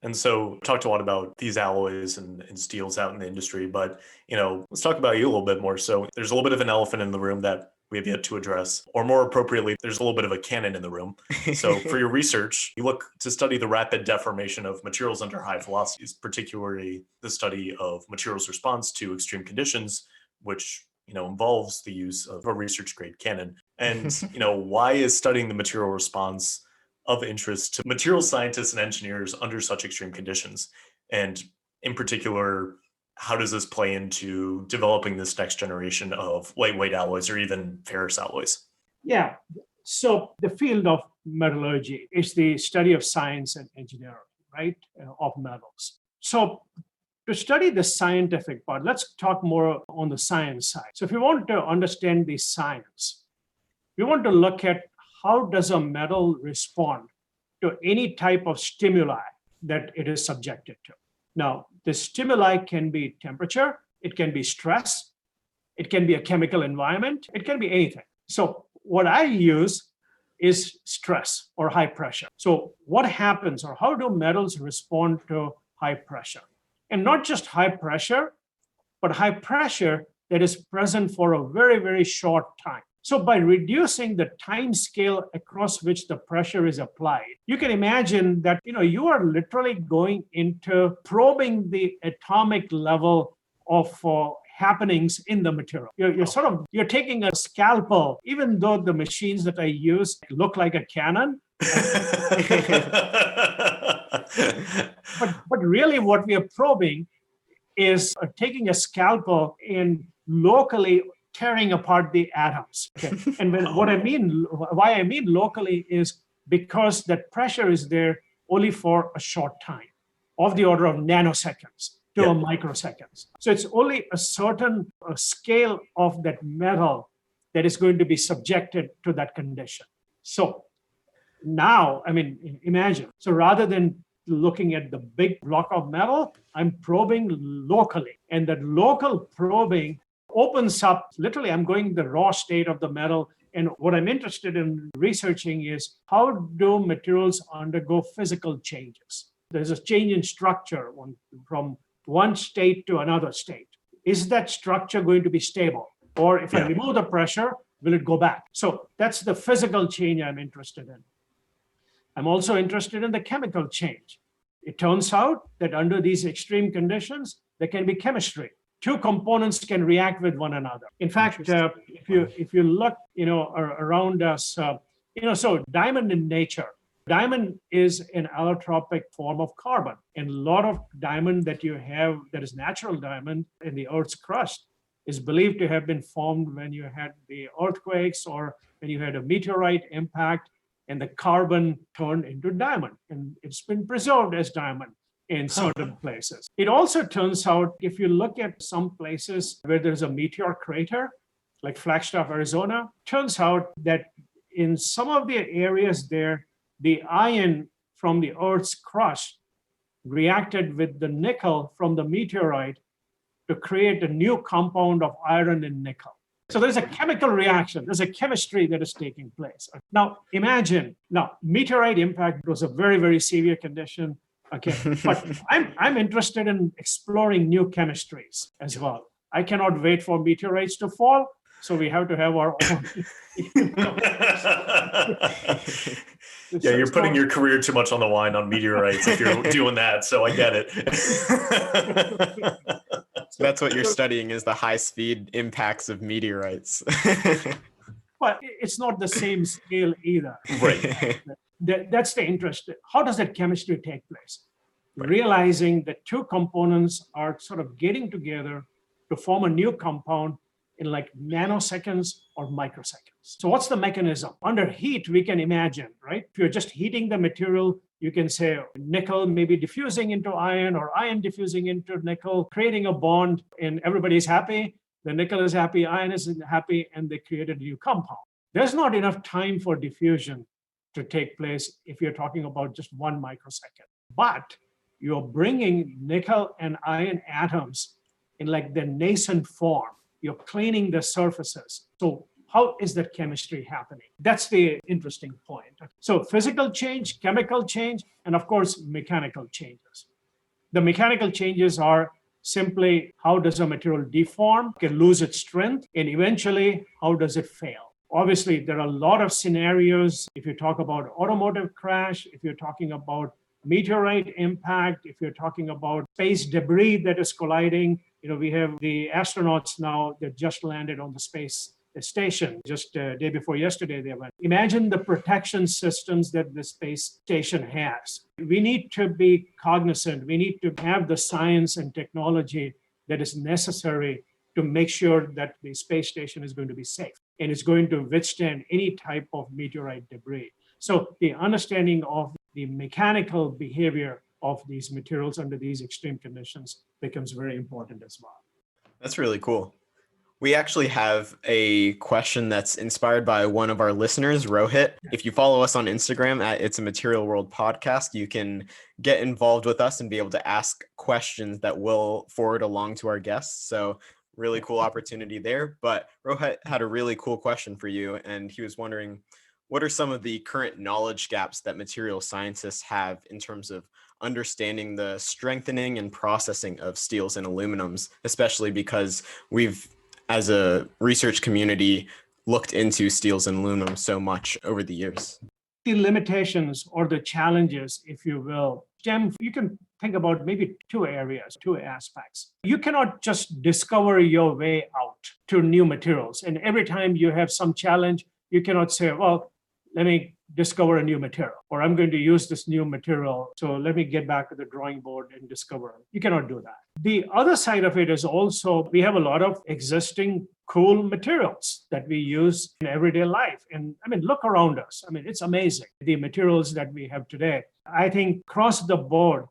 And so talked a lot about these alloys and steels out in the industry, but let's talk about you a little bit more. So there's a little bit of an elephant in the room that we have yet to address, or more appropriately, there's a little bit of a cannon in the room. So for your research, you look to study the rapid deformation of materials under high velocities, particularly the study of materials response to extreme conditions, which involves the use of a research grade cannon. And why is studying the material response of interest to materials scientists and engineers under such extreme conditions? And in particular, how does this play into developing this next generation of lightweight alloys or even ferrous alloys? Yeah. So the field of metallurgy is the study of science and engineering, right, of metals. So to study the scientific part, let's talk more on the science side. So if you want to understand the science, we want to look at how does a metal respond to any type of stimuli that it is subjected to. Now, the stimuli can be temperature, it can be stress, it can be a chemical environment, it can be anything. So what I use is stress or high pressure. So what happens, or how do metals respond to high pressure? And not just high pressure, but high pressure that is present for a very, very short time. So by reducing the time scale across which the pressure is applied, you can imagine that you are literally going into probing the atomic level of happenings in the material. You're taking a scalpel, even though the machines that I use look like a cannon. But really what we are probing is taking a scalpel and locally tearing apart the atoms. Okay? And why I mean locally is because that pressure is there only for a short time, of the order of nanoseconds to microseconds. So it's only a certain scale of that metal that is going to be subjected to that condition. So now, imagine, so rather than looking at the big block of metal, I'm probing locally. And that local probing opens up, literally, I'm going the raw state of the metal. And what I'm interested in researching is how do materials undergo physical changes? There's a change in structure from one state to another state. Is that structure going to be stable? Or if I remove the pressure, will it go back? So that's the physical change I'm interested in. I'm also interested in the chemical change. It turns out that under these extreme conditions, there can be chemistry. Two components can react with one another. In fact, if you look, around us, so diamond in nature, diamond is an allotropic form of carbon. And a lot of diamond that you have that is natural diamond in the Earth's crust is believed to have been formed when you had the earthquakes or when you had a meteorite impact and the carbon turned into diamond. And it's been preserved as diamond in certain places. It also turns out, if you look at some places where there's a meteor crater, like Flagstaff, Arizona, turns out that in some of the areas there, the iron from the Earth's crust reacted with the nickel from the meteorite to create a new compound of iron and nickel. So there's a chemical reaction, there's a chemistry that is taking place. Now, imagine, meteorite impact was a very, very severe condition. Okay, but I'm interested in exploring new chemistries as well. I cannot wait for meteorites to fall, so we have to have our own. Yeah, you're putting your career too much on the line on meteorites if you're doing that, so I get it. So that's what you're studying, is the high-speed impacts of meteorites. But it's not the same scale either. Right. That's the interest. How does that chemistry take place? Right. Realizing that two components are sort of getting together to form a new compound in like nanoseconds or microseconds. So what's the mechanism? Under heat, we can imagine, right? If you're just heating the material, you can say nickel maybe diffusing into iron or iron diffusing into nickel, creating a bond, and everybody's happy. The nickel is happy, iron is happy, and they created a new compound. There's not enough time for diffusion to take place if you're talking about just 1 microsecond. But you're bringing nickel and iron atoms in like the nascent form. You're cleaning the surfaces. So how is that chemistry happening? That's the interesting point. So physical change, chemical change, and of course, mechanical changes. The mechanical changes are simply how does a material deform, can lose its strength, and eventually how does it fail? Obviously, there are a lot of scenarios. If you talk about automotive crash, if you're talking about meteorite impact, if you're talking about space debris that is colliding, we have the astronauts now that just landed on the space station just day before yesterday they went. Imagine the protection systems that the space station has. We need to be cognizant. We need to have the science and technology that is necessary to make sure that the space station is going to be safe and it's going to withstand any type of meteorite debris. So the understanding of the mechanical behavior of these materials under these extreme conditions becomes very important as well. That's really cool. We actually have a question that's inspired by one of our listeners, Rohit. If you follow us on Instagram at It's a Material World Podcast, you can get involved with us and be able to ask questions that we'll forward along to our guests. So really cool opportunity there. But Rohit had a really cool question for you. And he was wondering, what are some of the current knowledge gaps that material scientists have in terms of understanding the strengthening and processing of steels and aluminums, especially because we've, as a research community, looked into steels and aluminum so much over the years? The limitations or the challenges, if you will, Jem, you can think about maybe two areas, two aspects. You cannot just discover your way out to new materials. And every time you have some challenge, you cannot say, well, let me discover a new material, or I'm going to use this new material. So let me get back to the drawing board and discover. You cannot do that. The other side of it is also, we have a lot of existing cool materials that we use in everyday life. And I mean, look around us. I mean, it's amazing, the materials that we have today. I think across the board,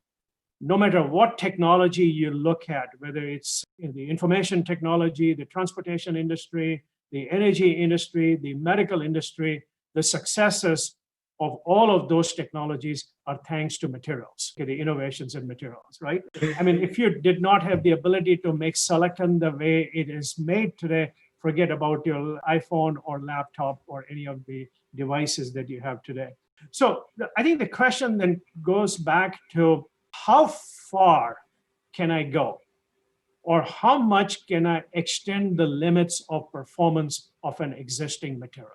no matter what technology you look at, whether it's in the information technology, the transportation industry, the energy industry, the medical industry, the successes of all of those technologies are thanks to materials, the innovations in materials, right? I mean, if you did not have the ability to make silicon the way it is made today, forget about your iPhone or laptop or any of the devices that you have today. So I think the question then goes back to how far can I go? Or how much can I extend the limits of performance of an existing material?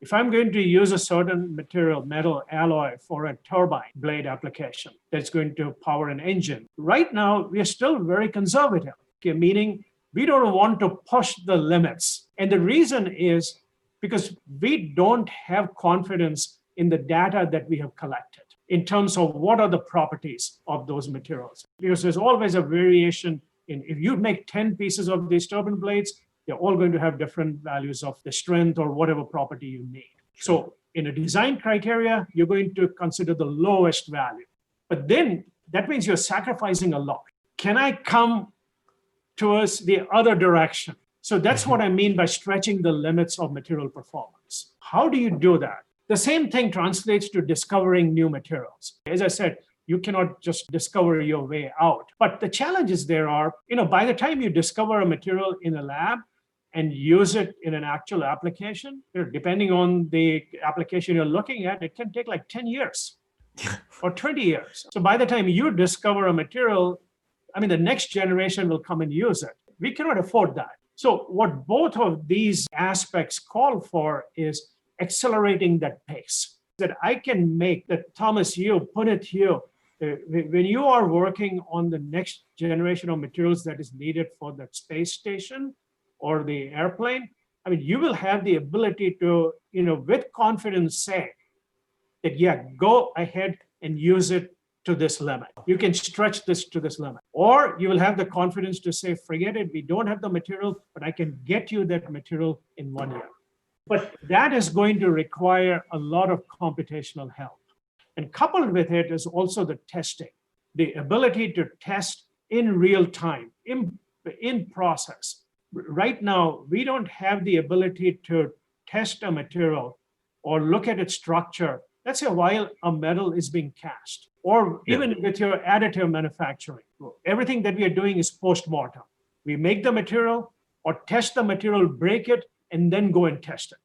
If I'm going to use a certain material, metal alloy, for a turbine blade application that's going to power an engine, right now we are still very conservative, meaning we don't want to push the limits. And the reason is because we don't have confidence in the data that we have collected in terms of what are the properties of those materials. Because there's always a variation in, if you make 10 pieces of these turbine blades, they're all going to have different values of the strength or whatever property you need. So in a design criteria, you're going to consider the lowest value. But then that means you're sacrificing a lot. Can I come towards the other direction? So that's what I mean by stretching the limits of material performance. How do you do that? The same thing translates to discovering new materials. As I said, you cannot just discover your way out. But the challenges there are, by the time you discover a material in a lab and use it in an actual application, depending on the application you're looking at, it can take like 10 years or 20 years. So by the time you discover a material, the next generation will come and use it. We cannot afford that. So what both of these aspects call for is accelerating that pace. That I can make, that Thomas, you put it here, when you are working on the next generation of materials that is needed for the space station or the airplane, you will have the ability to, with confidence say that, yeah, go ahead and use it to this limit. You can stretch this to this limit. Or you will have the confidence to say, forget it, we don't have the material, but I can get you that material in 1 year. But that is going to require a lot of computational help. And coupled with it is also the testing, the ability to test in real time, in process. Right now, we don't have the ability to test a material or look at its structure, let's say while a metal is being cast, or even with your additive manufacturing. Everything that we are doing is post-mortem. We make the material or test the material, break it, and then go and test it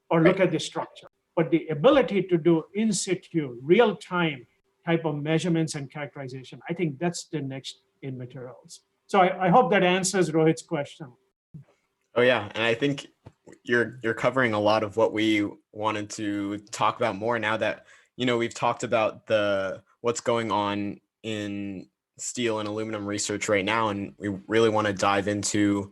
or look at the structure. But the ability to do in situ, real time type of measurements and characterization, I think that's the next in materials. So I hope that answers Rohit's question. Oh yeah, and I think you're covering a lot of what we wanted to talk about more now that we've talked about what's going on in steel and aluminum research right now, and we really want to dive into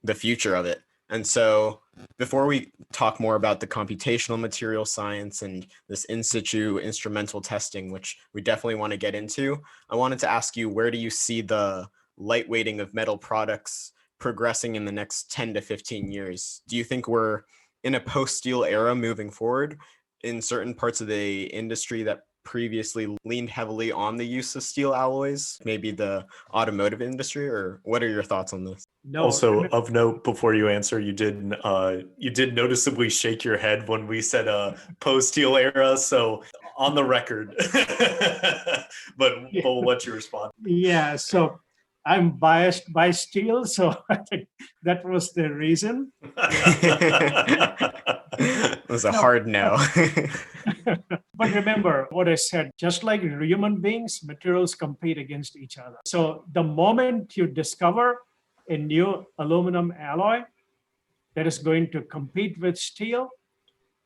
the future of it. And so before we talk more about the computational material science and this in situ instrumental testing, which we definitely want to get into, I wanted to ask you, where do you see the lightweighting of metal products progressing in the next 10 to 15 years? Do you think we're in a post-steel era moving forward in certain parts of the industry that previously leaned heavily on the use of steel alloys, maybe the automotive industry, or what are your thoughts on this? No, Also, of note, before you answer, you did noticeably shake your head when we said post-steel era. So on the record, but we'll let you respond. Yeah, so I'm biased by steel, so I think that was the reason. It was a hard no. But remember what I said, just like human beings, materials compete against each other. So the moment you discover a new aluminum alloy that is going to compete with steel,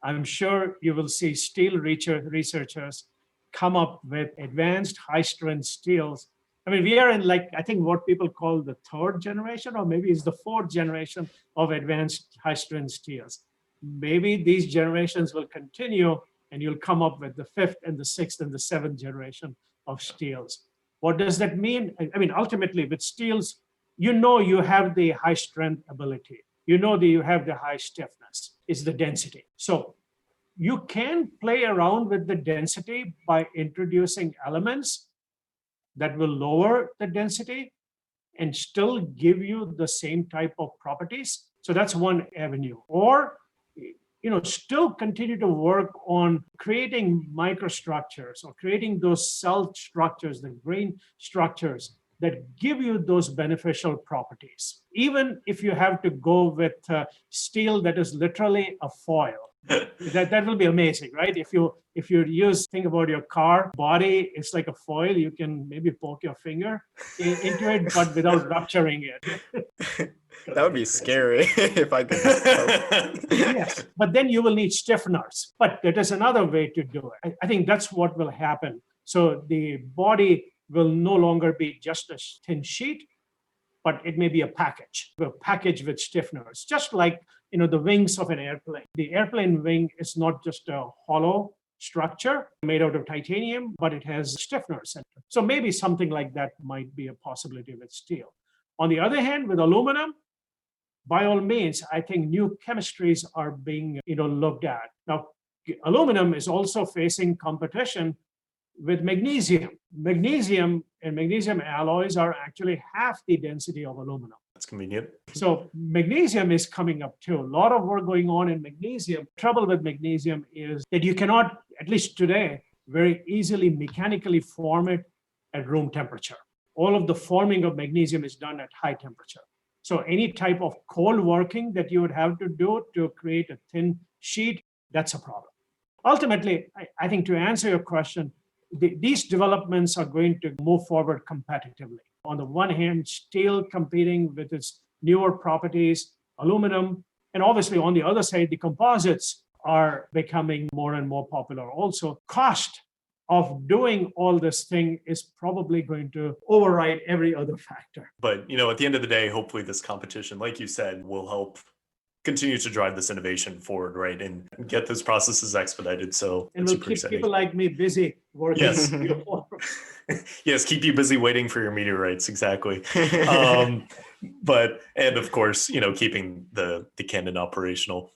I'm sure you will see steel researchers come up with advanced high-strength steels. I mean, we are in I think what people call the third generation, or maybe it's the fourth generation of advanced high-strength steels. Maybe these generations will continue and you'll come up with the fifth and the sixth and the seventh generation of steels. What does that mean? I mean, ultimately with steels, you have the high strength ability. That you have the high stiffness, is the density. So you can play around with the density by introducing elements that will lower the density and still give you the same type of properties. So that's one avenue. Or still continue to work on creating microstructures or creating those cell structures, the grain structures that give you those beneficial properties. Even if you have to go with steel that is literally a foil, that will be amazing, right? If you think about your car body, it's like a foil. You can maybe poke your finger into it, but without rupturing it. That would be scary if I could. Yes, but then you will need stiffeners. But there is another way to do it. I think that's what will happen. So the body will no longer be just a thin sheet, but it may be a package with stiffeners, just like the wings of an airplane. The airplane wing is not just a hollow structure made out of titanium, but it has stiffeners. So maybe something like that might be a possibility with steel. On the other hand, with aluminum, by all means, I think new chemistries are being looked at. Now, aluminum is also facing competition with magnesium. Magnesium and magnesium alloys are actually half the density of aluminum. That's convenient. So magnesium is coming up too. A lot of work going on in magnesium. Trouble with magnesium is that you cannot, at least today, very easily mechanically form it at room temperature. All of the forming of magnesium is done at high temperature. So any type of cold working that you would have to do to create a thin sheet, that's a problem. Ultimately, I think to answer your question, these developments are going to move forward competitively. On the one hand, steel competing with its newer properties, aluminum, and obviously on the other side, the composites are becoming more and more popular. Also, cost of doing all this thing is probably going to override every other factor. But, at the end of the day, hopefully this competition, like you said, will help continue to drive this innovation forward, right? And get those processes expedited. So and we'll keep people like me busy working. Yes. Yes, keep you busy waiting for your meteorites. Exactly. But of course, keeping the cannon operational.